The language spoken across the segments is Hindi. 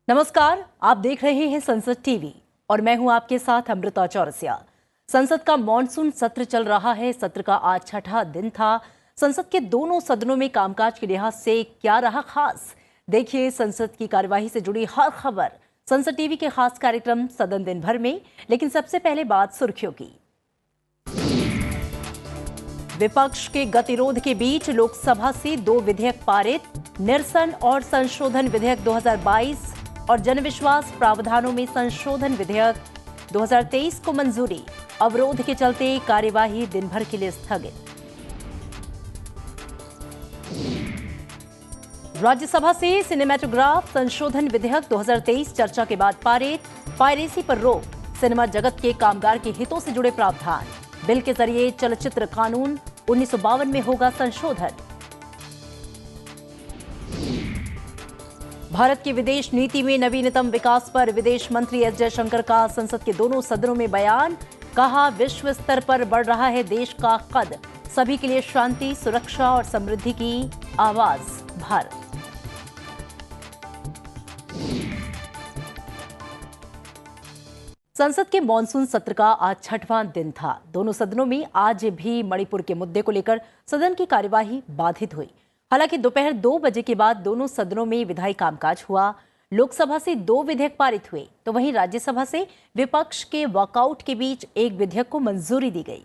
नमस्कार, आप देख रहे हैं संसद टीवी और मैं हूं आपके साथ अमृता चौरसिया। संसद का मॉनसून सत्र चल रहा है। सत्र का आज छठा दिन था। संसद के दोनों सदनों में कामकाज के लिहाज से क्या रहा खास, देखिए संसद की कार्यवाही से जुड़ी हर खबर संसद टीवी के खास कार्यक्रम सदन दिन भर में। लेकिन सबसे पहले बात सुर्खियों की। विपक्ष के गतिरोध के बीच लोकसभा से 2 विधेयक पारित। निरसन और संशोधन विधेयक 2022 और जनविश्वास प्रावधानों में संशोधन विधेयक 2023 को मंजूरी। अवरोध के चलते कार्यवाही दिन भर के लिए स्थगित। राज्यसभा से सिनेमैटोग्राफ संशोधन विधेयक 2023 चर्चा के बाद पारित। पायरेसी पर रोक, सिनेमा जगत के कामगार के हितों से जुड़े प्रावधान। बिल के जरिए चलचित्र कानून 1952 में होगा संशोधन। भारत की विदेश नीति में नवीनतम विकास पर विदेश मंत्री एस जयशंकर का संसद के दोनों सदनों में बयान। कहा, विश्व स्तर पर बढ़ रहा है देश का कद, सभी के लिए शांति, सुरक्षा और समृद्धि की आवाज भारत। संसद के मॉनसून सत्र का आज छठवां दिन था। दोनों सदनों में आज भी मणिपुर के मुद्दे को लेकर सदन की कार्यवाही बाधित हुई। हालांकि दोपहर 2 बजे के बाद दोनों सदनों में विधायी कामकाज हुआ। लोकसभा से 2 विधेयक पारित हुए तो वहीं राज्यसभा से विपक्ष के वॉकआउट के बीच एक विधेयक को मंजूरी दी गई।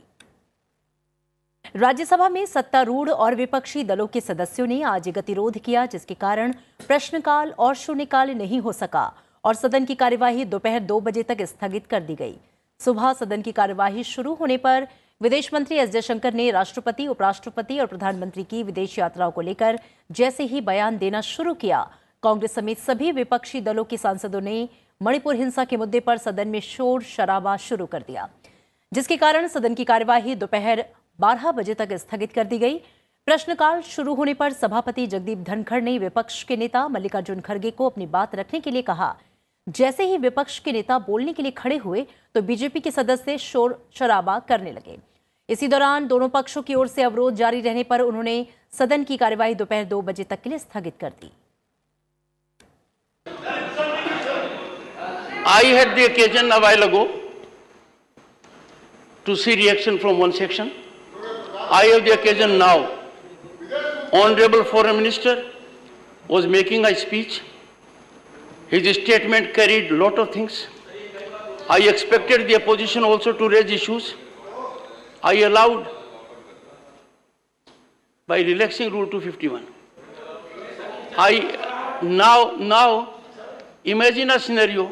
राज्यसभा में सत्तारूढ़ और विपक्षी दलों के सदस्यों ने आज गतिरोध किया, जिसके कारण प्रश्नकाल और शून्यकाल नहीं हो सका और सदन की कार्यवाही दोपहर 2 बजे तक स्थगित कर दी गई। सुबह सदन की कार्यवाही शुरू होने पर विदेश मंत्री एस जयशंकर ने राष्ट्रपति, उपराष्ट्रपति और प्रधानमंत्री की विदेश यात्राओं को लेकर जैसे ही बयान देना शुरू किया, कांग्रेस समेत सभी विपक्षी दलों के सांसदों ने मणिपुर हिंसा के मुद्दे पर सदन में शोर शराबा शुरू कर दिया, जिसके कारण सदन की कार्यवाही दोपहर 12 बजे तक स्थगित कर दी गई। प्रश्नकाल शुरू होने पर सभापति जगदीप धनखड़ ने विपक्ष के नेता मल्लिकार्जुन खड़गे को अपनी बात रखने के लिए कहा। जैसे ही विपक्ष के नेता बोलने के लिए खड़े हुए तो बीजेपी के सदस्य शोर शराबा करने लगे। इसी दौरान दोनों पक्षों की ओर से अवरोध जारी रहने पर उन्होंने सदन की कार्यवाही दोपहर 2 बजे तक के लिए स्थगित कर दी। I had the occasion a while ago to see reaction from one section. I have the occasion now. Honorable Foreign Minister was making a speech. His statement carried a lot of things. I expected the opposition also to raise issues. I allowed by relaxing Rule 251. Now imagine a scenario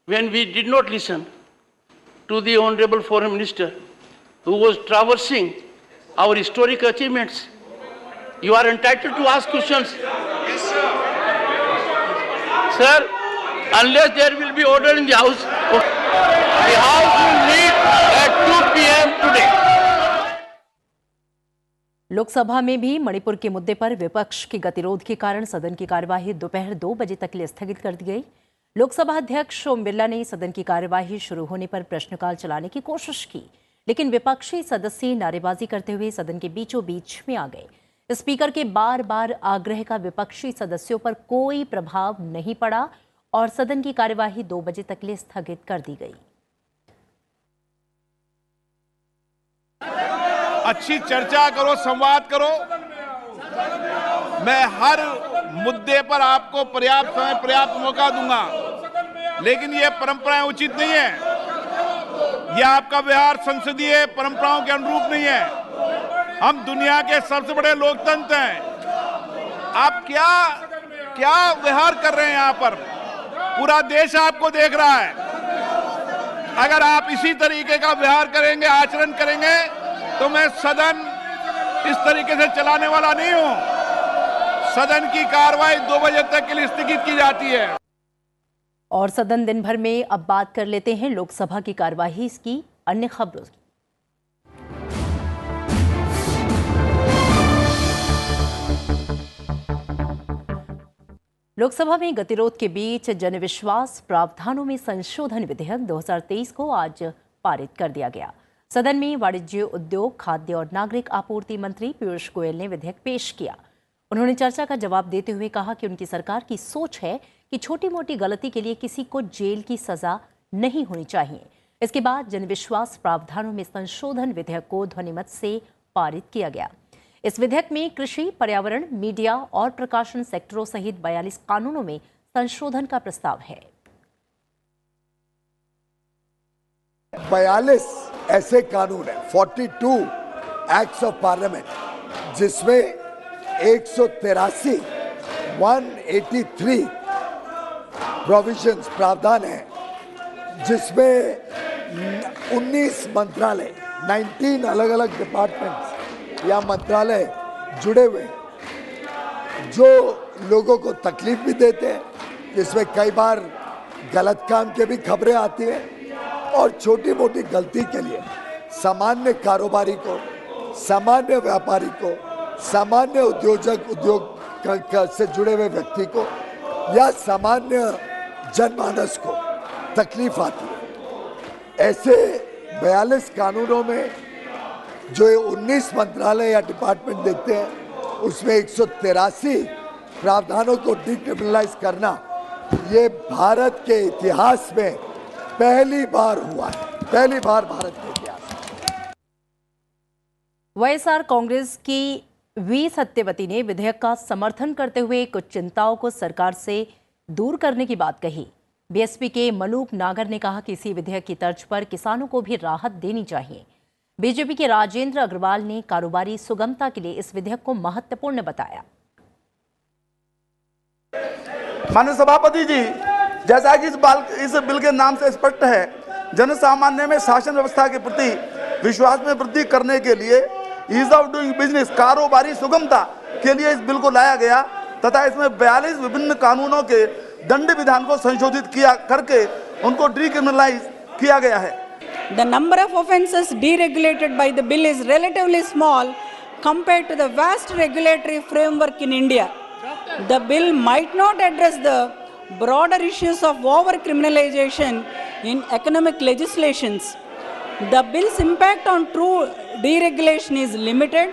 when we did not listen to the Honorable Foreign Minister who was traversing our historic achievements. You are entitled to ask questions. Yes, sir. Sir, unless there will be order in the House, the House will meet at 2 p.m. today. Lok Sabha में भी मणिपुर के मुद्दे पर विपक्ष के गतिरोध के कारण सदन की कार्यवाही दोपहर 2 बजे तक के लिए स्थगित कर दी गई। लोकसभा अध्यक्ष ओम बिरला ने सदन की कार्यवाही शुरू होने पर प्रश्नकाल चलाने की कोशिश की, लेकिन विपक्षी सदस्य नारेबाजी करते हुए सदन के बीचों बीच में आ गए। स्पीकर के बार बार आग्रह का विपक्षी सदस्यों पर कोई प्रभाव नहीं पड़ा और सदन की कार्यवाही 2 बजे तक के लिए स्थगित कर दी गई। अच्छी चर्चा करो, संवाद करो। मैं हर मुद्दे पर आपको पर्याप्त समय, पर्याप्त मौका दूंगा, लेकिन यह परंपराएं उचित नहीं है। यह आपका व्यवहार संसदीय परंपराओं के अनुरूप नहीं है। हम दुनिया के सबसे बड़े लोकतंत्र हैं। आप क्या व्यवहार कर रहे हैं यहाँ पर? पूरा देश आपको देख रहा है। अगर आप इसी तरीके का व्यवहार करेंगे, आचरण करेंगे, तो मैं सदन इस तरीके से चलाने वाला नहीं हूं। सदन की कार्रवाई 2 बजे तक के लिए स्थगित की जाती है। और सदन दिन भर में अब बात कर लेते हैं लोकसभा की कार्यवाही की अन्य खबरों की। लोकसभा में गतिरोध के बीच जनविश्वास प्रावधानों में संशोधन विधेयक 2023 को आज पारित कर दिया गया। सदन में वाणिज्य, उद्योग, खाद्य और नागरिक आपूर्ति मंत्री पीयूष गोयल ने विधेयक पेश किया। उन्होंने चर्चा का जवाब देते हुए कहा कि उनकी सरकार की सोच है कि छोटी मोटी गलती के लिए किसी को जेल की सजा नहीं होनी चाहिए। इसके बाद जनविश्वास प्रावधानों में संशोधन विधेयक को ध्वनिमत से पारित किया गया। इस विधेयक में कृषि, पर्यावरण, मीडिया और प्रकाशन सेक्टरों सहित 42 कानूनों में संशोधन का प्रस्ताव है। 42 ऐसे कानून है, 42 एक्ट्स ऑफ पार्लियामेंट, जिसमें 183 प्रोविजंस प्रावधान है, जिसमें 19 मंत्रालय, 19 अलग अलग डिपार्टमेंट्स या मंत्रालय जुड़े हुए हैं, जो लोगों को तकलीफ भी देते हैं, जिसमें कई बार गलत काम के भी खबरें आती हैं, और छोटी मोटी गलती के लिए सामान्य कारोबारी को, सामान्य व्यापारी को, सामान्य उद्योग से जुड़े हुए व्यक्ति को या सामान्य जनमानस को तकलीफ आती है। ऐसे 42 कानूनों में जो 19 मंत्रालय या डिपार्टमेंट देखते हैं, उसमें 183 प्रावधानों को डिक्रिमिनलाइज करना, ये भारत के इतिहास में पहली बार हुआ है, पहली बार भारत के इतिहास। वाईएसआर कांग्रेस की वी सत्यवती ने विधेयक का समर्थन करते हुए कुछ चिंताओं को सरकार से दूर करने की बात कही। बीएसपी के मलूक नागर ने कहा कि इसी विधेयक की तर्ज पर किसानों को भी राहत देनी चाहिए। बीजेपी के राजेंद्र अग्रवाल ने कारोबारी सुगमता के लिए इस विधेयक को महत्वपूर्ण बताया। माननीय सभापति जी, जैसा कि इस बिल के नाम से स्पष्ट है, जन सामान्य में शासन व्यवस्था के प्रति विश्वास में वृद्धि करने के लिए ईज ऑफ डूइंग बिजनेस, कारोबारी सुगमता के लिए इस बिल को लाया गया तथा इसमें 42 विभिन्न कानूनों के दंड विधान को संशोधित किया करके उनको डिक्रिमिनलाइज किया गया है। The number of offences deregulated by the bill is relatively small compared to the vast regulatory framework in India. The bill might not address the broader issues of over-criminalization in economic legislations. The bill's impact on true deregulation is limited,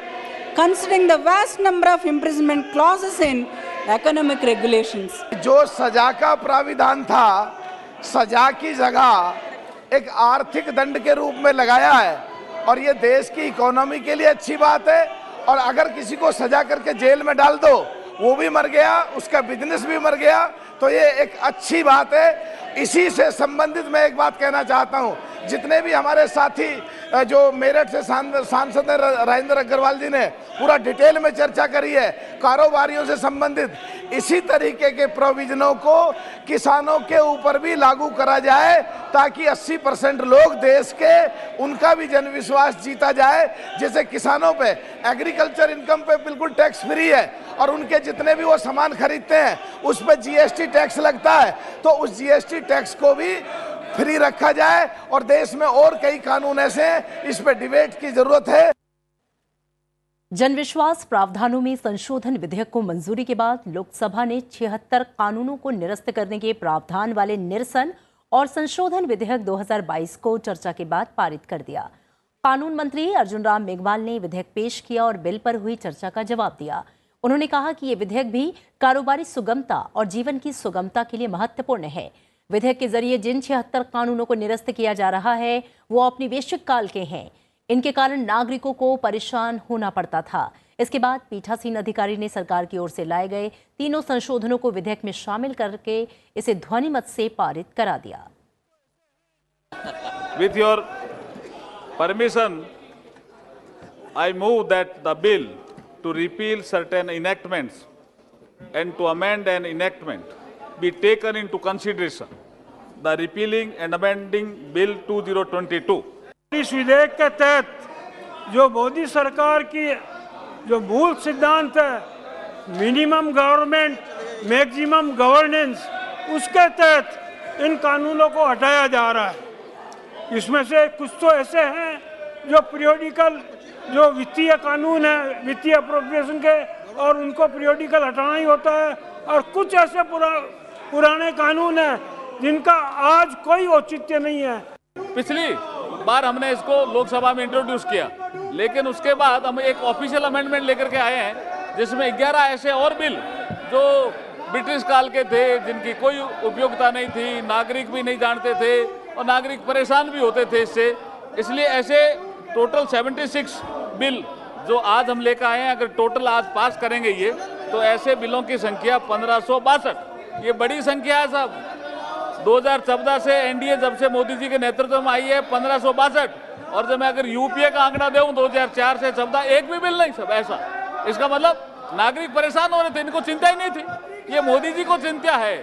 considering the vast number of imprisonment clauses in economic regulations. जो सजा का प्राविधान था, सजा की जगह एक आर्थिक दंड के रूप में लगाया है, और ये देश की इकोनॉमी के लिए अच्छी बात है। और अगर किसी को सजा करके जेल में डाल दो, वो भी मर गया, उसका बिजनेस भी मर गया, तो ये एक अच्छी बात है। इसी से संबंधित मैं एक बात कहना चाहता हूँ, जितने भी हमारे साथी जो मेरठ से सांसद राजेंद्र अग्रवाल जी ने पूरा डिटेल में चर्चा करी है कारोबारियों से संबंधित, इसी तरीके के प्रोविजनों को किसानों के ऊपर भी लागू करा जाए, ताकि 80% लोग देश के, उनका भी जनविश्वास जीता जाए। जैसे किसानों पे एग्रीकल्चर इनकम पे बिल्कुल टैक्स फ्री है, और उनके जितने भी वो सामान खरीदते हैं उस पर जीएसटी टैक्स लगता है, तो उस जीएसटी टैक्स को भी फ्री रखा जाए। और देश में और कई कानून ऐसे हैं, इस पर डिबेट की जरूरत है। जनविश्वास प्रावधानों में संशोधन विधेयक को मंजूरी के बाद लोकसभा ने 76 कानूनों को निरस्त करने के प्रावधान वाले निरसन और संशोधन विधेयक 2022 को चर्चा के बाद पारित कर दिया। कानून मंत्री अर्जुन राम मेघवाल ने विधेयक पेश किया और बिल पर हुई चर्चा का जवाब दिया। उन्होंने कहा कि ये विधेयक भी कारोबारी सुगमता और जीवन की सुगमता के लिए महत्वपूर्ण है। विधेयक के जरिए जिन 76 कानूनों को निरस्त किया जा रहा है, वो औपनिवेशिक काल के हैं। इनके कारण नागरिकों को परेशान होना पड़ता था। इसके बाद पीठासीन अधिकारी ने सरकार की ओर से लाए गए तीनों संशोधनों को विधेयक में शामिल करके इसे ध्वनिमत से पारित करा दिया। With your permission, I move that the bill to repeal certain enactments and to amend an enactment be taken into consideration. The repealing and amending bill 2022. इस विधेयक के तहत जो मोदी सरकार की जो मूल सिद्धांत है, मिनिमम गवर्नमेंट मैक्सिमम गवर्नेंस, उसके तहत इन कानूनों को हटाया जा रहा है। इसमें से कुछ तो ऐसे हैं जो पीरियोडिकल, जो वित्तीय कानून है, वित्तीय अप्रोप्रिएशन के, और उनको पीरियोडिकल हटाना ही होता है, और कुछ ऐसे पुराने कानून हैं जिनका आज कोई औचित्य नहीं है। पिछली बार हमने इसको लोकसभा में इंट्रोड्यूस किया, लेकिन उसके बाद हम एक ऑफिशियल अमेंडमेंट लेकर के आए हैं जिसमें 11 ऐसे और बिल जो ब्रिटिश काल के थे, जिनकी कोई उपयोगिता नहीं थी, नागरिक भी नहीं जानते थे और नागरिक परेशान भी होते थे इससे। इसलिए ऐसे टोटल 76 बिल जो आज हम लेकर आए हैं, अगर टोटल आज पास करेंगे ये, तो ऐसे बिलों की संख्या 1562। ये बड़ी संख्या है साहब। 2014 से एनडीए जब से मोदी जी के नेतृत्व में आई है 1562, और जब मैं अगर यूपीए का आंकड़ा दूं 2004 से 14 एक भी बिल नहीं सब ऐसा। इसका मतलब नागरिक परेशान हो रहे थे, इनको चिंता ही नहीं थी। ये मोदी जी को चिंता है,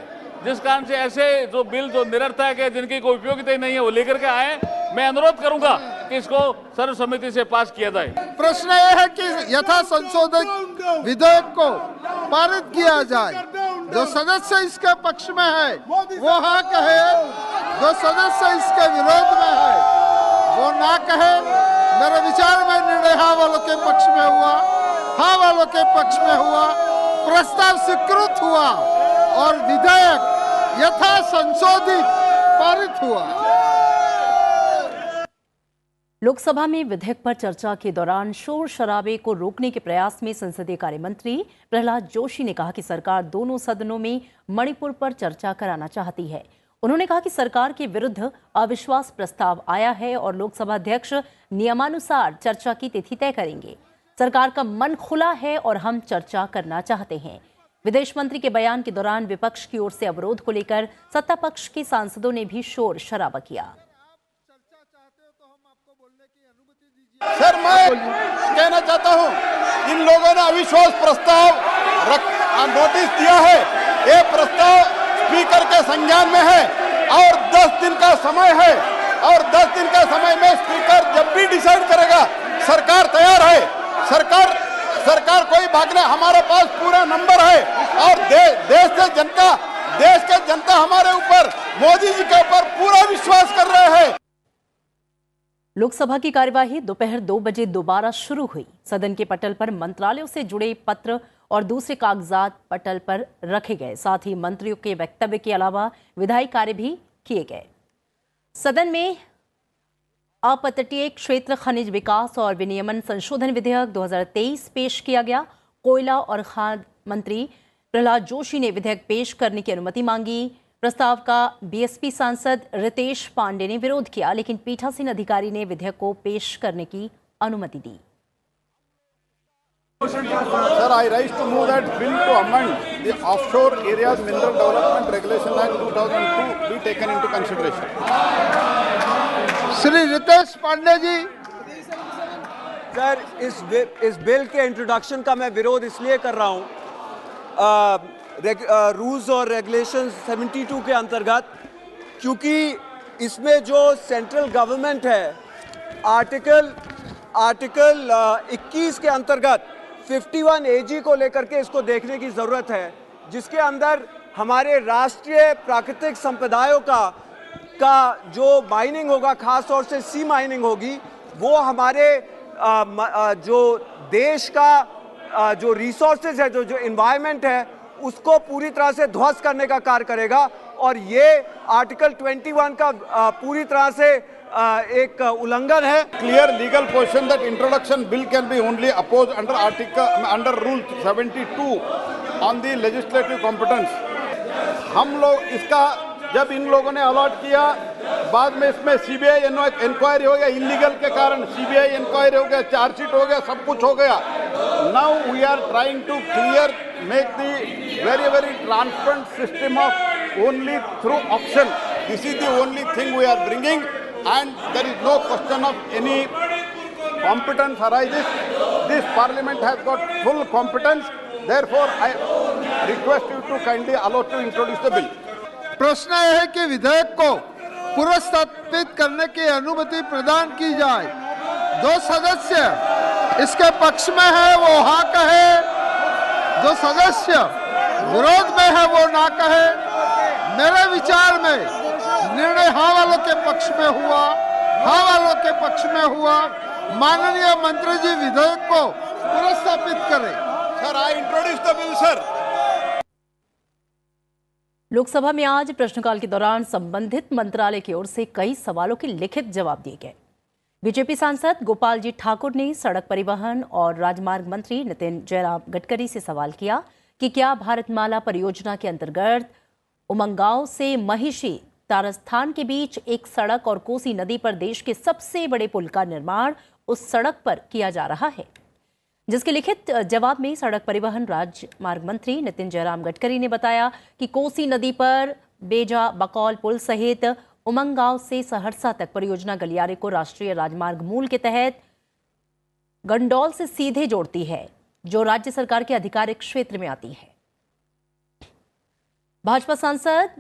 जिस कारण से ऐसे जो बिल जो निरर्थक है, जिनकी कोई उपयोगिता ही नहीं है, वो लेकर के आए। मैं अनुरोध करूंगा कि इसको सर्वसम्मति से पास किया जाए। प्रश्न यह है कि यथा संशोधित विधेयक को पारित किया जाए। जो सदस्य इसके पक्ष में है वो हाँ कहे, जो सदस्य इसके विरोध में है वो ना कहे। मेरे विचार में निर्णय हाँ वालों के पक्ष में हुआ, हाँ वालों के पक्ष में हुआ, प्रस्ताव स्वीकृत हुआ और विधेयक यथा संशोधित पारित हुआ। लोकसभा में विधेयक पर चर्चा के दौरान शोर शराबे को रोकने के प्रयास में संसदीय कार्य मंत्री प्रहलाद जोशी ने कहा कि सरकार दोनों सदनों में मणिपुर पर चर्चा कराना चाहती है। उन्होंने कहा कि सरकार के विरुद्ध अविश्वास प्रस्ताव आया है और लोकसभा अध्यक्ष नियमानुसार चर्चा की तिथि तय करेंगे। सरकार का मन खुला है और हम चर्चा करना चाहते हैं। विदेश मंत्री के बयान के दौरान विपक्ष की ओर से अवरोध को लेकर सत्ता पक्ष के सांसदों ने भी शोर शराबा किया। सर, मैं कहना चाहता हूं, इन लोगों ने अविश्वास प्रस्ताव नोटिस दिया है। ये प्रस्ताव स्पीकर के संज्ञान में है और 10 दिन का समय है, और 10 दिन का समय में स्पीकर जब भी डिसाइड करेगा, सरकार तैयार है। सरकार कोई भागने, हमारे पास पूरा नंबर है और देश के जनता हमारे ऊपर, मोदी जी के ऊपर पूरा विश्वास कर रहे हैं। लोकसभा की कार्यवाही दोपहर 2 बजे दोबारा शुरू हुई। सदन के पटल पर मंत्रालयों से जुड़े पत्र और दूसरे कागजात पटल पर रखे गए। साथ ही मंत्रियों के वक्तव्य के अलावा विधायी कार्य भी किए गए। सदन में अपतटीय क्षेत्र खनिज विकास और विनियमन संशोधन विधेयक 2023 पेश किया गया। कोयला और खान मंत्री प्रहलाद जोशी ने विधेयक पेश करने की अनुमति मांगी। प्रस्ताव का बीएसपी सांसद रितेश पांडे ने विरोध किया, लेकिन पीठासीन अधिकारी ने विधेयक को पेश करने की अनुमति दी। Sir, I rise to move that bill to amend the Offshore Areas Mineral Development Regulation Act 2002 be taken into consideration. Shri Ritesh Pandey ji. Sir, इस बिल के इंट्रोडक्शन का मैं विरोध इसलिए कर रहा हूँ रूल्स और रेगुलेशंस 72 के अंतर्गत, क्योंकि इसमें जो सेंट्रल गवर्नमेंट है आर्टिकल 21 के अंतर्गत 51 AG को लेकर के इसको देखने की ज़रूरत है, जिसके अंदर हमारे राष्ट्रीय प्राकृतिक संपदाओं का जो माइनिंग होगा, खास तौर से सी माइनिंग होगी, वो हमारे जो देश का जो रिसोर्सेज है, जो इन्वायरमेंट है, उसको पूरी तरह से ध्वस्त करने का कार्य करेगा। और ये आर्टिकल 21 का पूरी तरह से एक उल्लंघन है। Clear legal position that introduction bill can be only opposed under rule 72 on the legislative competence. हम लोग इसका जब इन लोगों ने अलॉट किया, बाद में इसमें सीबीआई इंक्वायरी हो गया, इलीगल के कारण सीबीआई इंक्वायरी हो गया, चार्जशीट हो गया, सब कुछ हो गया। Now we are trying to clear make the very transparent system of only through auction. This is the only thing we are bringing, and there is no question of any competence arises. This parliament has got full competence. Therefore, I request you to kindly allow to introduce the bill. प्रश्न यह है कि विधेयक को पुरस्कृत करने की अनुमति प्रदान की जाए। जो सदस्य इसके पक्ष में है वो हाँ कहे, जो सदस्य विरोध में है वो ना कहे। मेरे विचार में निर्णय हाँ वालों के पक्ष में हुआ, हाँ वालों के पक्ष में हुआ। माननीय मंत्री जी विधेयक को पुरस्कृत करें। Sir, I introduce the bill sir. Lok Sabha में आज प्रश्नकाल के दौरान संबंधित मंत्रालय की ओर से कई सवालों के लिखित जवाब दिए गए। बीजेपी सांसद गोपाल जी ठाकुर ने सड़क परिवहन और राजमार्ग मंत्री नितिन जयराम गडकरी से सवाल किया कि क्या भारतमाला परियोजना के अंतर्गत उमंगांव से महिषी तारस्थान के बीच एक सड़क और कोसी नदी पर देश के सबसे बड़े पुल का निर्माण उस सड़क पर किया जा रहा है, जिसके लिखित जवाब में सड़क परिवहन राजमार्ग मंत्री नितिन जयराम गडकरी ने बताया कि कोसी नदी पर बेजा बकौल पुल सहित उमंगांव से सहरसा तक परियोजना गलियारे को राष्ट्रीय राजमार्ग मूल के तहत गंडौल से सीधे जोड़ती है, जो राज्य सरकार के आधिकारिक क्षेत्र में आती है। भाजपा सांसद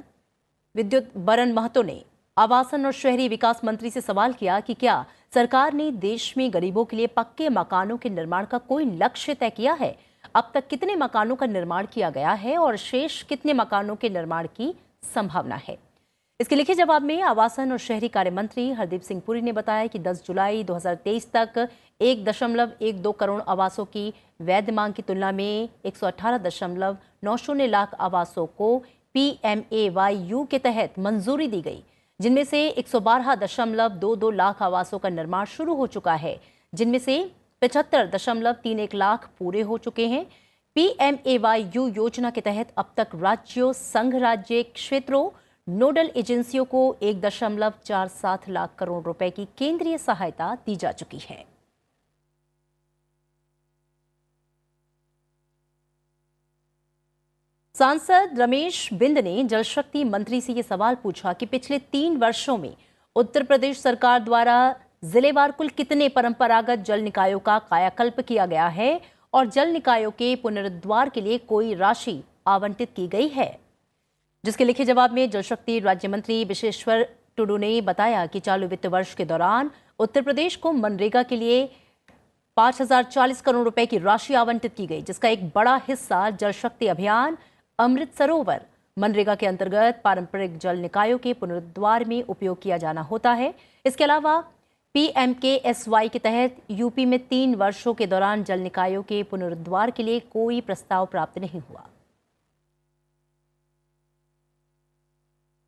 विद्युत बरन महतो ने आवासन और शहरी विकास मंत्री से सवाल किया कि क्या सरकार ने देश में गरीबों के लिए पक्के मकानों के निर्माण का कोई लक्ष्य तय किया है? अब तक कितने मकानों का निर्माण किया गया है और शेष कितने मकानों के निर्माण की संभावना है? इसके लिखित जवाब में आवासन और शहरी कार्य मंत्री हरदीप सिंह पुरी ने बताया कि 10 जुलाई 2023 तक 1.12 करोड़ आवासों की वैध मांग की तुलना में 118.90 लाख आवासों को PMAYU के तहत मंजूरी दी गई, जिनमें से 112.22 लाख आवासों का निर्माण शुरू हो चुका है, जिनमें से 75.31 लाख पूरे हो चुके हैं। PMAYU योजना के तहत अब तक राज्यों, संघ राज्य क्षेत्रों, नोडल एजेंसियों को 1.47 लाख करोड़ रुपए की केंद्रीय सहायता दी जा चुकी है। सांसद रमेश बिंद ने जल शक्ति मंत्री से ये सवाल पूछा कि पिछले 3 वर्षों में उत्तर प्रदेश सरकार द्वारा जिलेवार कुल कितने परंपरागत जल निकायों का कायाकल्प किया गया है और जल निकायों के पुनरुद्धार के लिए कोई राशि आवंटित की गई है, जिसके लिखे जवाब में जल शक्ति राज्य मंत्री विशेश्वर टुडू ने बताया कि चालू वित्त वर्ष के दौरान उत्तर प्रदेश को मनरेगा के लिए 5040 करोड़ रुपए की राशि आवंटित की गई, जिसका एक बड़ा हिस्सा जल शक्ति अभियान अमृत सरोवर मनरेगा के अंतर्गत पारंपरिक जल निकायों के पुनरुद्धार में उपयोग किया जाना होता है। इसके अलावा PMKSY के तहत यूपी में 3 वर्षों के दौरान जल निकायों के पुनरुद्धार के लिए कोई प्रस्ताव प्राप्त नहीं हुआ।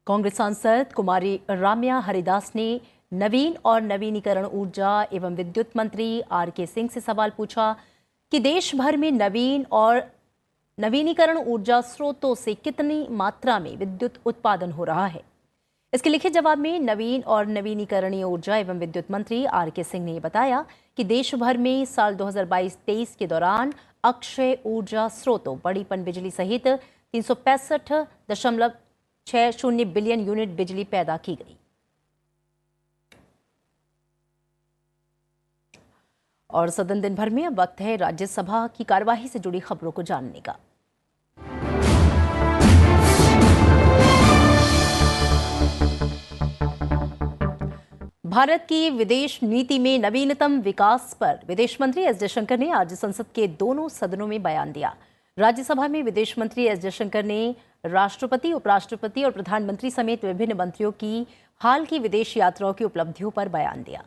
कांग्रेस सांसद कुमारी राम्या हरिदास ने नवीन और नवीनीकरण ऊर्जा एवं विद्युत मंत्री RK सिंह से सवाल पूछा कि देश भर में नवीन और नवीनीकरण ऊर्जा स्रोतों से कितनी मात्रा में विद्युत उत्पादन हो रहा है। इसके लिखित जवाब में नवीन और नवीनीकरणीय ऊर्जा एवं विद्युत मंत्री RK सिंह ने बताया कि देश भर में साल 2022-23 के दौरान अक्षय ऊर्जा स्रोतों, बड़ी पनबिजली सहित 365.60 बिलियन यूनिट बिजली पैदा की गई। और सदन दिन भर में अब वक्त है राज्यसभा की कार्यवाही से जुड़ी खबरों को जानने का। भारत की विदेश नीति में नवीनतम विकास पर विदेश मंत्री एस जयशंकर ने आज संसद के दोनों सदनों में बयान दिया। राज्यसभा में विदेश मंत्री एस जयशंकर ने राष्ट्रपति, उपराष्ट्रपति और प्रधानमंत्री समेत विभिन्न मंत्रियों की हाल की विदेश यात्राओं की उपलब्धियों पर बयान दिया।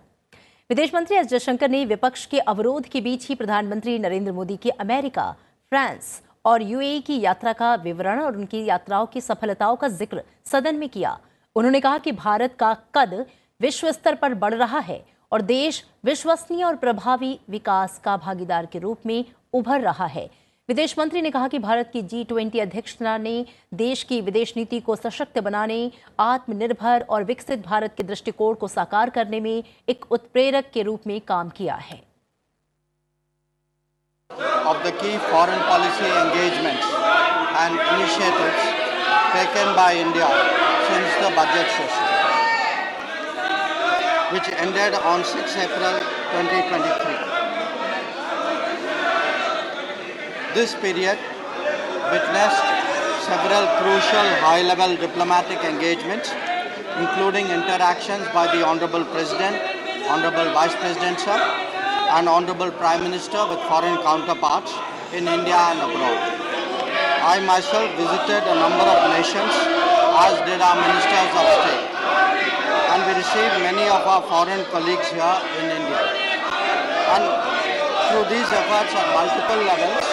विदेश मंत्री एस जयशंकर ने विपक्ष के अवरोध के बीच ही प्रधानमंत्री नरेंद्र मोदी की अमेरिका, फ्रांस और UAE की यात्रा का विवरण और उनकी यात्राओं की सफलताओं का जिक्र सदन में किया। उन्होंने कहा कि भारत का कद विश्व स्तर पर बढ़ रहा है और देश विश्वसनीय और प्रभावी विकास का भागीदार के रूप में उभर रहा है। विदेश मंत्री ने कहा कि भारत की G20 अध्यक्षता ने देश की विदेश नीति को सशक्त बनाने, आत्मनिर्भर और विकसित भारत के दृष्टिकोण को साकार करने में एक उत्प्रेरक के रूप में काम किया है। Of the key foreign policy engagements and initiatives taken by India since the budget session, which ended on 6 April 2023. This period witnessed several crucial high-level diplomatic engagements, including interactions by the Honorable President, Honorable Vice President Sir, and Honorable Prime Minister with foreign counterparts in India and abroad. I myself visited a number of nations, as did our Ministers of State, and we received many of our foreign colleagues here in India. And through these efforts at multiple levels,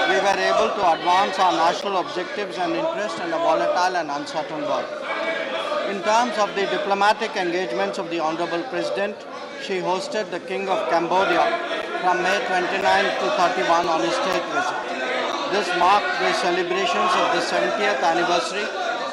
we were able to advance our national objectives and interests in a volatile and uncertain world. In terms of the diplomatic engagements of the Honorable President, she hosted the King of Cambodia from May 29 to 31 on his state visit. This marked the celebrations of the 70th anniversary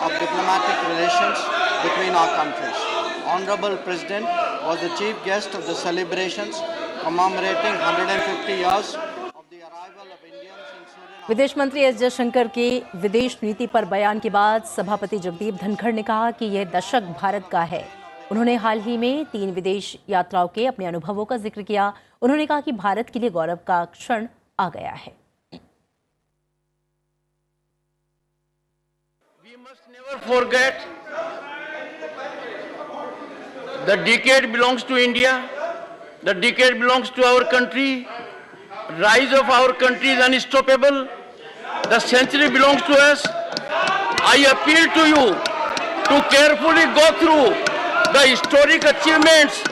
of diplomatic relations between our countries. Honorable President was the chief guest of the celebrations commemorating 150 years of the arrival of Indians in Suriname. विदेश मंत्री एस जयशंकर के विदेश नीति पर बयान के बाद सभापति जगदीप धनखड़ ने कहा कि यह दशक भारत का है। उन्होंने हाल ही में 3 विदेश यात्राओं के अपने अनुभवों का जिक्र किया। उन्होंने कहा कि भारत के लिए गौरव का क्षण आ गया है। We must never forget the decade belongs to India, the decade belongs to our country, rise of our country is unstoppable, the century belongs to us. I appeal to you to carefully go through the historic achievements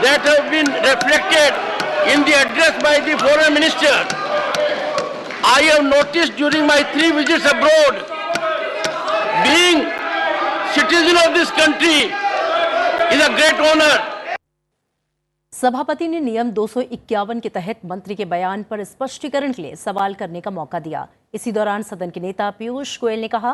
that have been reflected in the address by the foreign minister. I have noticed during my 3 visits abroad, being citizen of this country is a great honor. सभापति ने नियम 251 के तहत मंत्री के बयान पर स्पष्टीकरण के लिए सवाल करने का मौका दिया। इसी दौरान सदन के नेता पीयूष गोयल ने कहा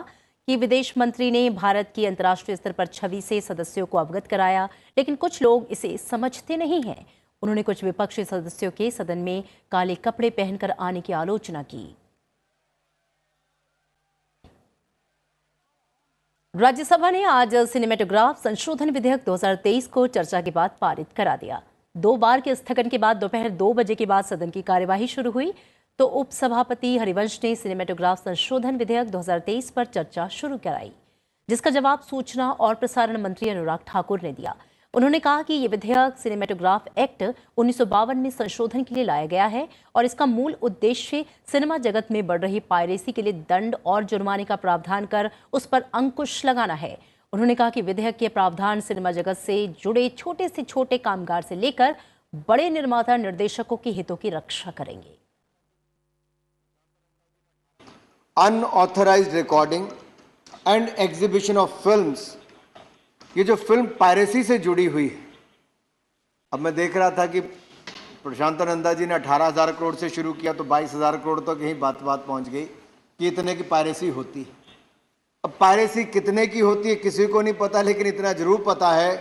कि विदेश मंत्री ने भारत की अंतर्राष्ट्रीय स्तर पर छवि से सदस्यों को अवगत कराया, लेकिन कुछ लोग इसे समझते नहीं हैं। उन्होंने कुछ विपक्षी सदस्यों के सदन में काले कपड़े पहनकर आने की आलोचना की। राज्यसभा ने आज सिनेमेटोग्राफ संशोधन विधेयक 2023 को चर्चा के बाद पारित करा दिया। 2 बार के स्थगन के बाद दोपहर 2 बजे के बाद सदन की कार्यवाही शुरू हुई तो उपसभापति हरिवंश ने सिनेमेटोग्राफ संशोधन विधेयक 2023 पर चर्चा शुरू कराई, जिसका जवाब सूचना और प्रसारण मंत्री अनुराग ठाकुर ने दिया। उन्होंने कहा कि ये विधेयक सिनेमेटोग्राफ एक्ट 1952 में संशोधन के लिए लाया गया है और इसका मूल उद्देश्य सिनेमा जगत में बढ़ रही पायरेसी के लिए दंड और जुर्माने का प्रावधान कर उस पर अंकुश लगाना है। उन्होंने कहा कि विधेयक के प्रावधान सिनेमा जगत से जुड़े छोटे से छोटे कामगार से लेकर बड़े निर्माता निर्देशकों के हितों की रक्षा करेंगे। Unauthorised recording and exhibition of films, ये जो फिल्म पायरेसी से जुड़ी हुई है, अब मैं देख रहा था कि प्रशांतानंदा जी ने 18,000 करोड़ से शुरू किया तो 22,000 करोड़ तक यही बात पहुंच गई कि इतने की पायरेसी होती है। अब पायरेसी कितने की होती है किसी को नहीं पता, लेकिन इतना जरूर पता है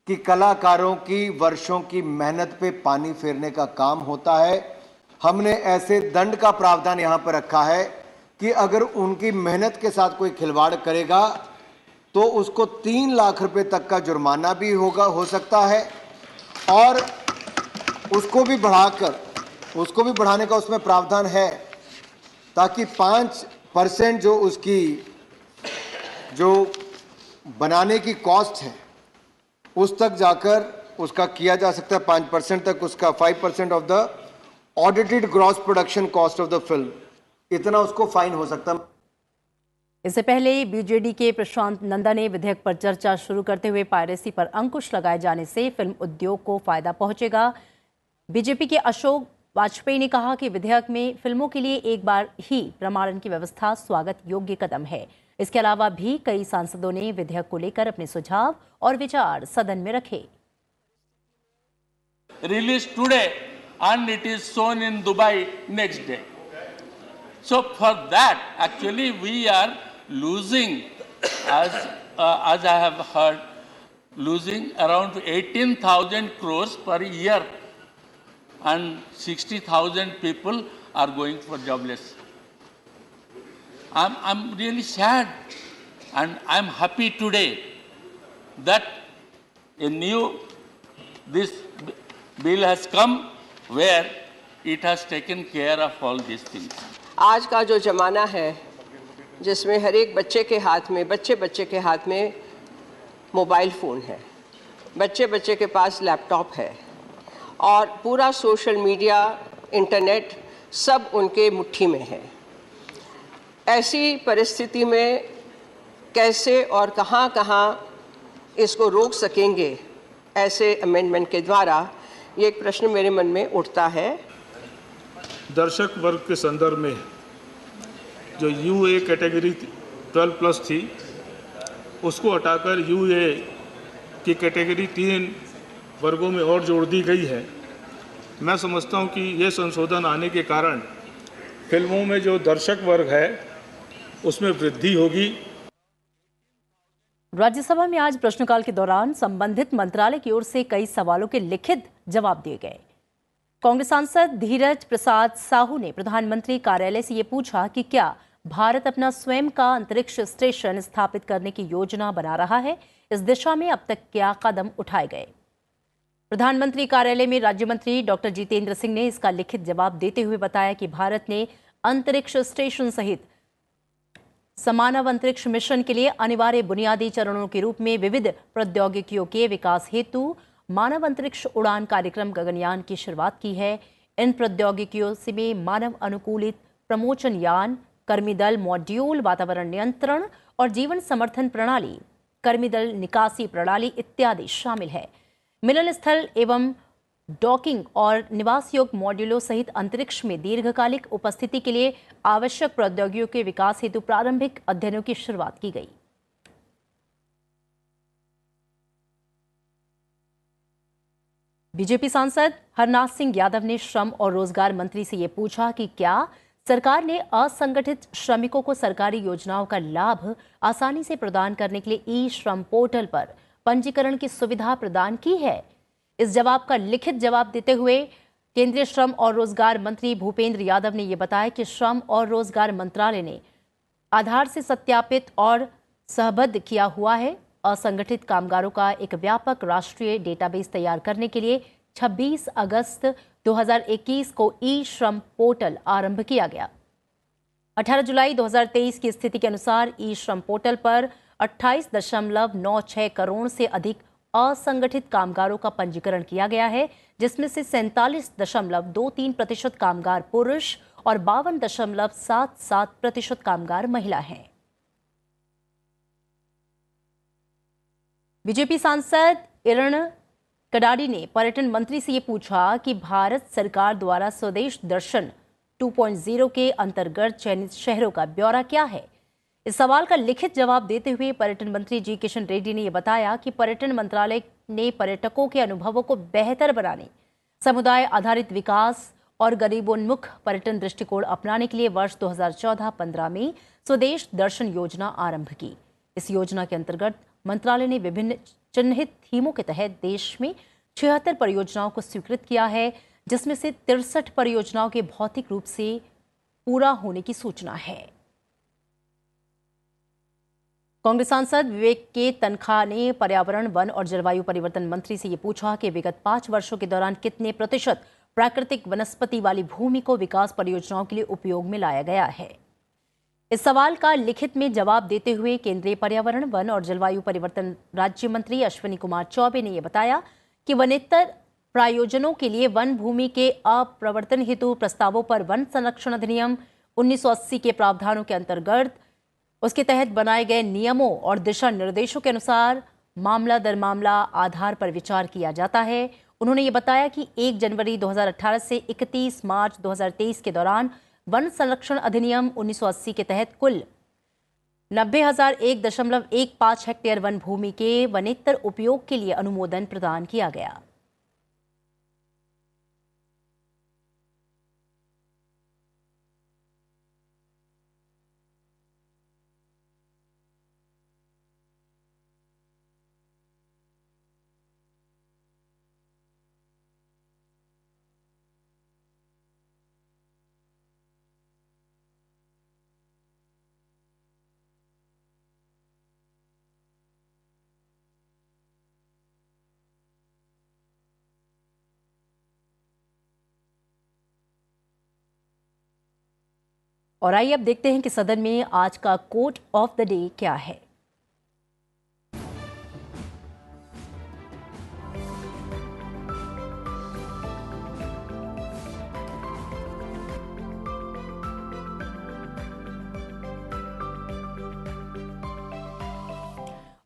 कि कलाकारों की वर्षों की मेहनत पे पानी फेरने का काम होता है। हमने ऐसे दंड का प्रावधान यहाँ पर रखा है कि अगर उनकी मेहनत के साथ कोई खिलवाड़ करेगा तो उसको 3 लाख रुपए तक का जुर्माना भी हो सकता है और उसको भी बढ़ाने का उसमें प्रावधान है, ताकि 5% जो उसकी जो बनाने की कॉस्ट है उस तक जाकर उसका किया जा सकता है। 5% तक उसका 5% of the audited gross production cost of the film, इतना उसको फाइन हो सकता है। इससे पहले बीजेडी के प्रशांत नंदा ने विधेयक पर चर्चा शुरू करते हुए पायरेसी पर अंकुश लगाए जाने से फिल्म उद्योग को फायदा पहुंचेगा। बीजेपी के अशोक वाजपेयी ने कहा कि विधेयक में फिल्मों के लिए एक बार ही प्रमाणन की व्यवस्था स्वागत योग्य कदम है। इसके अलावा भी कई सांसदों ने विधेयक को लेकर अपने सुझाव और विचार सदन में रखे। Released today and it is shown in Dubai next day. So for that, actually we are losing, as I have heard, losing around 18,000 crores per year, and 60,000 people are going for jobless. I'm really sad, and I'm happy today that this bill has come where it has taken care of all these things. आज का जो ज़माना है जिसमें हर एक बच्चे के हाथ में मोबाइल फ़ोन है, बच्चे के पास लैपटॉप है और पूरा सोशल मीडिया, इंटरनेट सब उनके मुट्ठी में है। ऐसी परिस्थिति में कैसे और कहाँ इसको रोक सकेंगे ऐसे अमेंडमेंट के द्वारा, ये एक प्रश्न मेरे मन में उठता है। दर्शक वर्ग के संदर्भ में जो यूए कैटेगरी 12+ थी उसको हटाकर यूए की कैटेगरी 3 वर्गों में और जोड़ दी गई है। मैं समझता हूं कि ये संशोधन आने के कारण फिल्मों में जो दर्शक वर्ग है उसमें वृद्धि होगी। राज्यसभा में आज प्रश्नकाल के दौरान संबंधित मंत्रालय की ओर से कई सवालों के लिखित जवाब दिए गए। कांग्रेस सांसद धीरज प्रसाद साहू ने प्रधानमंत्री कार्यालय से ये पूछा कि क्या भारत अपना स्वयं का अंतरिक्ष स्टेशन स्थापित करने की योजना बना रहा है, इस दिशा में अब तक क्या कदम उठाए गए। प्रधानमंत्री कार्यालय में राज्य मंत्री डॉक्टर जितेंद्र सिंह ने इसका लिखित जवाब देते हुए बताया कि भारत ने अंतरिक्ष स्टेशन सहित समानव अंतरिक्ष मिशन के लिए अनिवार्य बुनियादी चरणों के रूप में विविध प्रौद्योगिकियों के विकास हेतु मानव अंतरिक्ष उड़ान कार्यक्रम गगनयान की शुरुआत की है। इन प्रौद्योगिकियों से में मानव अनुकूलित प्रमोचन यान, कर्मी दल मॉड्यूल, वातावरण नियंत्रण और जीवन समर्थन प्रणाली, कर्मी दल निकासी प्रणाली इत्यादि शामिल है। मिलन स्थल एवं डॉकिंग और निवास योग्य मॉड्यूलों सहित अंतरिक्ष में दीर्घकालिक उपस्थिति के लिए आवश्यक प्रौद्योगिकियों के विकास हेतु प्रारंभिक अध्ययनों की शुरुआत की गई। बीजेपी सांसद हरनाथ सिंह यादव ने श्रम और रोजगार मंत्री से ये पूछा कि क्या सरकार ने असंगठित श्रमिकों को सरकारी योजनाओं का लाभ आसानी से प्रदान करने के लिए ई श्रम पोर्टल पर पंजीकरण की सुविधा प्रदान की है। इस जवाब का लिखित जवाब देते हुए केंद्रीय श्रम और रोजगार मंत्री भूपेंद्र यादव ने यह बताया कि श्रम और रोजगार मंत्रालय ने आधार से सत्यापित और सहबद्ध किया हुआ है। असंगठित कामगारों का एक व्यापक राष्ट्रीय डेटाबेस तैयार करने के लिए 26 अगस्त 2021 को ई श्रम पोर्टल आरंभ किया गया। 18 जुलाई 2023 की स्थिति के अनुसार ई श्रम पोर्टल पर 28.96 करोड़ से अधिक असंगठित कामगारों का पंजीकरण किया गया है, जिसमें से 47.23% कामगार पुरुष और 52.77% कामगार महिला हैं। बीजेपी सांसद इरण कडाडी ने पर्यटन मंत्री से ये पूछा कि भारत सरकार द्वारा स्वदेश दर्शन 2.0 के अंतर्गत चयनित शहरों का ब्यौरा क्या है। इस सवाल का लिखित जवाब देते हुए पर्यटन मंत्री जी किशन रेड्डी ने यह बताया कि पर्यटन मंत्रालय ने पर्यटकों के अनुभवों को बेहतर बनाने, समुदाय आधारित विकास और गरीबोन्मुख पर्यटन दृष्टिकोण अपनाने के लिए वर्ष 2014-15 में स्वदेश दर्शन योजना आरंभ की। इस योजना के अंतर्गत मंत्रालय ने विभिन्न चिन्हित थीमों के तहत देश में 76 परियोजनाओं को स्वीकृत किया है, जिसमें से 63 परियोजनाओं के भौतिक रूप से पूरा होने की सूचना है। कांग्रेस सांसद विवेक के तनखा ने पर्यावरण, वन और जलवायु परिवर्तन मंत्री से ये पूछा कि विगत 5 वर्षों के दौरान कितने प्रतिशत प्राकृतिक वनस्पति वाली भूमि को विकास परियोजनाओं के लिए उपयोग में लाया गया है। इस सवाल का लिखित में जवाब देते हुए केंद्रीय पर्यावरण, वन और जलवायु परिवर्तन राज्य मंत्री अश्विनी कुमार चौबे ने यह बताया कि वनेतर प्रायोजनों के लिए वन भूमि के अप्रवर्तन हेतु प्रस्तावों पर वन संरक्षण अधिनियम 1980 के प्रावधानों के अंतर्गत उसके तहत बनाए गए नियमों और दिशा निर्देशों के अनुसार मामला दर मामला आधार पर विचार किया जाता है। उन्होंने ये बताया कि 1 जनवरी 2018 से 31 मार्च 2023 के दौरान वन संरक्षण अधिनियम 1980 के तहत कुल 90,001.15 हेक्टेयर वन भूमि के वनेतर उपयोग के लिए अनुमोदन प्रदान किया गया। और आइए अब देखते हैं कि सदन में आज का कोट ऑफ द डे क्या है।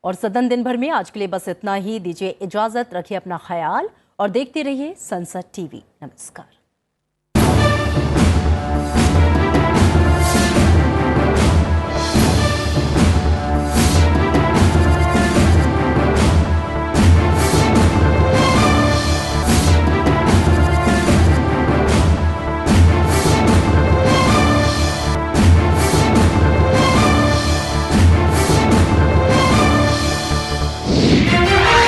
और सदन दिन भर में आज के लिए बस इतना ही। दीजिए इजाजत, रखिए अपना ख्याल और देखते रहिए संसद टीवी। नमस्कार।